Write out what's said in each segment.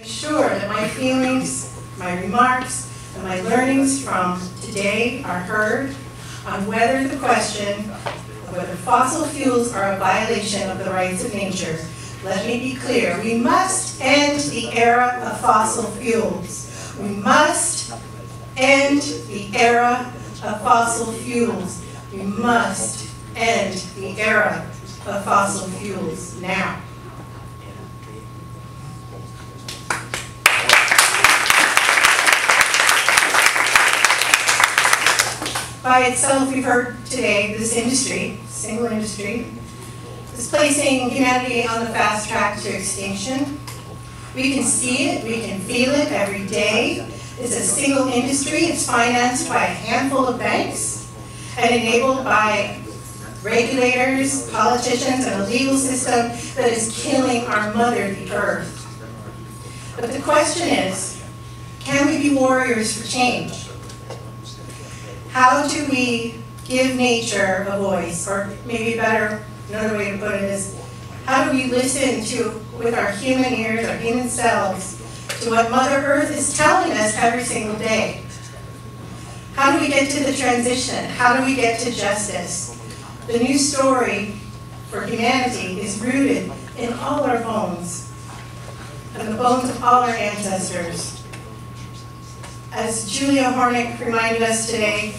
sure that my feelings, my remarks, and my learnings from today are heard on whether the question of whether fossil fuels are a violation of the rights of nature. Let me be clear, we must end the era of fossil fuels. We must end the era of fossil fuels. We must end the era of fossil fuels now. By itself, we've heard today, this industry, single industry, is placing humanity on the fast track to extinction. We can see it, we can feel it every day. It's a single industry, it's financed by a handful of banks and enabled by regulators, politicians, and a legal system that is killing our mother, the earth. But the question is, can we be warriors for change? How do we give nature a voice? Or maybe better, another way to put it is, how do we listen to, with our human ears, our human selves, to what Mother Earth is telling us every single day? How do we get to the transition? How do we get to justice? The new story for humanity is rooted in all our bones, and the bones of all our ancestors. As Julia Hornick reminded us today,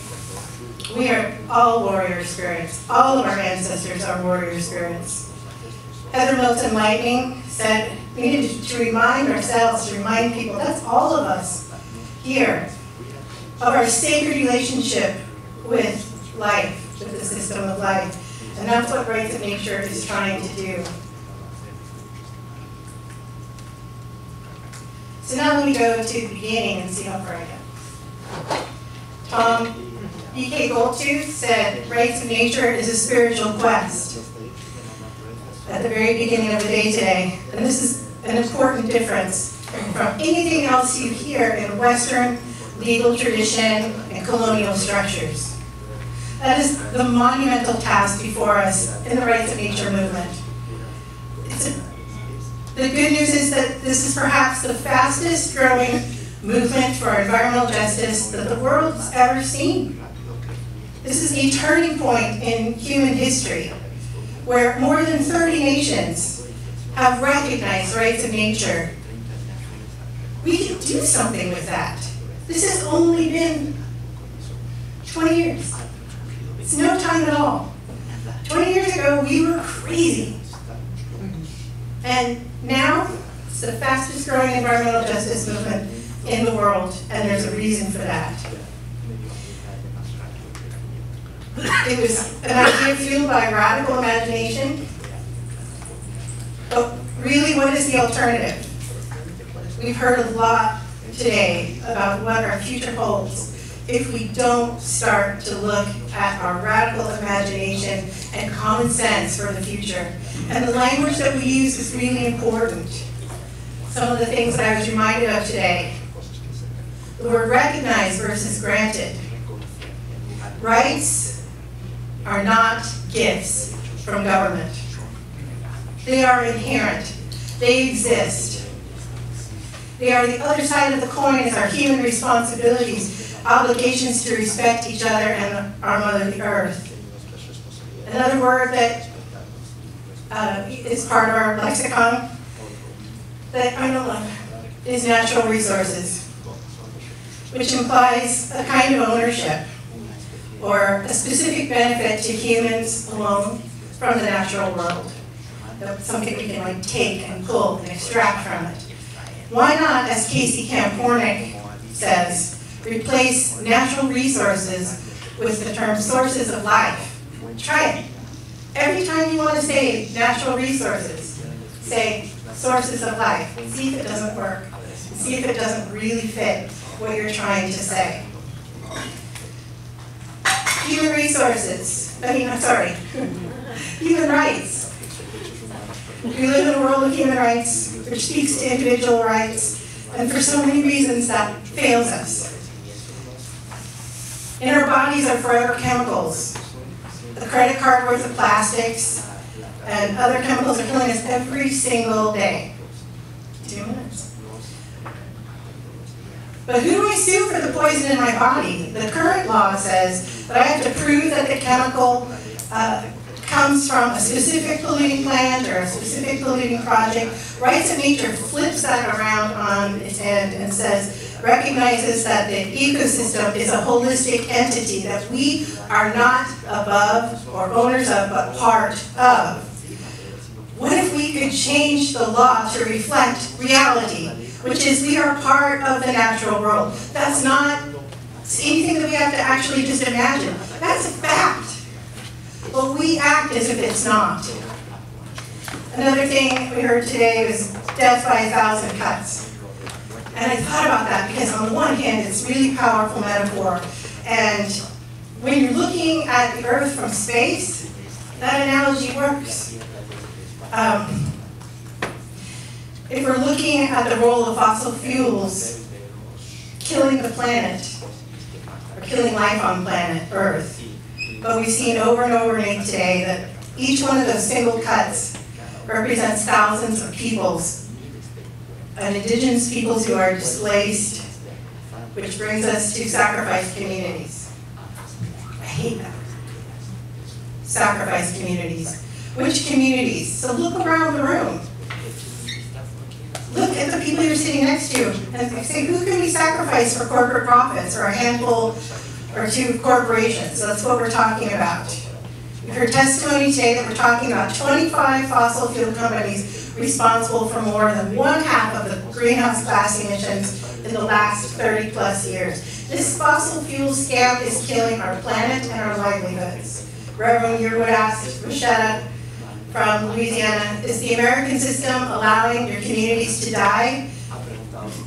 we are all warrior spirits. All of our ancestors are warrior spirits. Heather Milton Lightning said we needed to remind ourselves, to remind people, that's all of us here, of our sacred relationship with life, with the system of life. And that's what Rights of Nature is trying to do. So now let me go to the beginning and see how far I get. Tom B.K. Goldtooth said, Rights of Nature is a spiritual quest. At the very beginning of the day today. And this is an important difference from anything else you hear in Western legal tradition and colonial structures. That is the monumental task before us in the Rights of Nature movement. The good news is that this is perhaps the fastest growing movement for environmental justice that the world's ever seen. This is a turning point in human history where more than 30 nations have recognized rights of nature. We can do something with that. This has only been 20 years. It's no time at all. 20 years ago, we were crazy. And now, it's the fastest growing environmental justice movement in the world, and there's a reason for that. It was an idea fueled by radical imagination. But really, what is the alternative? We've heard a lot today about what our future holds if we don't start to look at our radical imagination and common sense for the future. And the language that we use is really important. Some of the things that I was reminded of today. The word recognized versus granted. Rights are not gifts from government. They are inherent. They exist. They are the other side of the coin as our human responsibilities, obligations to respect each other and our mother, the earth. Another word that is part of our lexicon that I don't love is natural resources, which implies a kind of ownership or a specific benefit to humans alone from the natural world. Something we can like take and pull and extract from it. Why not, as Casey Campornik says, replace natural resources with the term sources of life? Try it. Every time you want to say natural resources, say sources of life. See if it doesn't work. See if it doesn't really fit what you're trying to say. Human resources. Human rights. We live in a world of human rights, which speaks to individual rights, and for so many reasons that fails us. In our bodies are forever chemicals. A credit card worth of plastics and other chemicals are killing us every single day. 2 minutes. But who do I sue for the poison in my body? The current law says that I have to prove that the chemical comes from a specific polluting plant or a specific polluting project. Rights of Nature flips that around on its head and says, recognizes that the ecosystem is a holistic entity that we are not above or owners of, but part of. What if we could change the law to reflect reality, which is we are part of the natural world? That's not anything that we have to actually just imagine. That's a fact. But we act as if it's not. Another thing we heard today was death by 1,000 cuts. And I thought about that because on the one hand, it's a really powerful metaphor. And when you're looking at the Earth from space, that analogy works. If we're looking at the role of fossil fuels killing the planet, or killing life on planet Earth, but we've seen over and over again today that each one of those single cuts represents thousands of peoples, and indigenous peoples who are displaced, which brings us to sacrifice communities. I hate that. Sacrifice communities. Which communities? So look around the room. Look at the people you're sitting next to and say, who can we sacrifice for corporate profits or a handful or two corporations? So that's what we're talking about. We've heard testimony today that we're talking about 25 fossil fuel companies responsible for more than 1/2 of the greenhouse gas emissions in the last 30 plus years. This fossil fuel scam is killing our planet and our livelihoods. Reverend Yearwood asked Rashida from Louisiana, is the American system allowing your communities to die?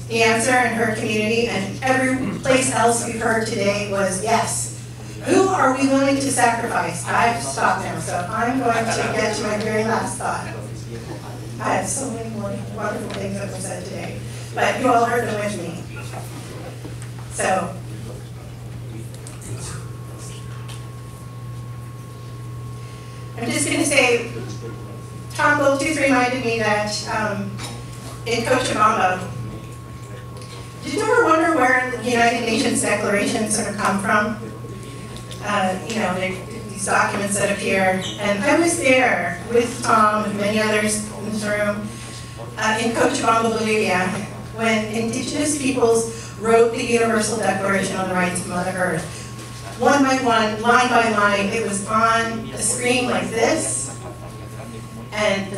The answer in her community and every place else we've heard today was yes. Who are we willing to sacrifice? I have to stop now, so I'm going to get to my very last thought. I have so many more wonderful things that were said today, but you all heard them with me. So, I'm just going to say, Tom Gold just reminded me that in Cochabamba, did you ever wonder where the United Nations Declaration sort of come from? You know, these documents that appear. And I was there with Tom and many others in this room in Cochabamba, Bolivia, when indigenous peoples wrote the Universal Declaration on the Rights of Mother Earth. One by one, line by line, it was on a screen like this, and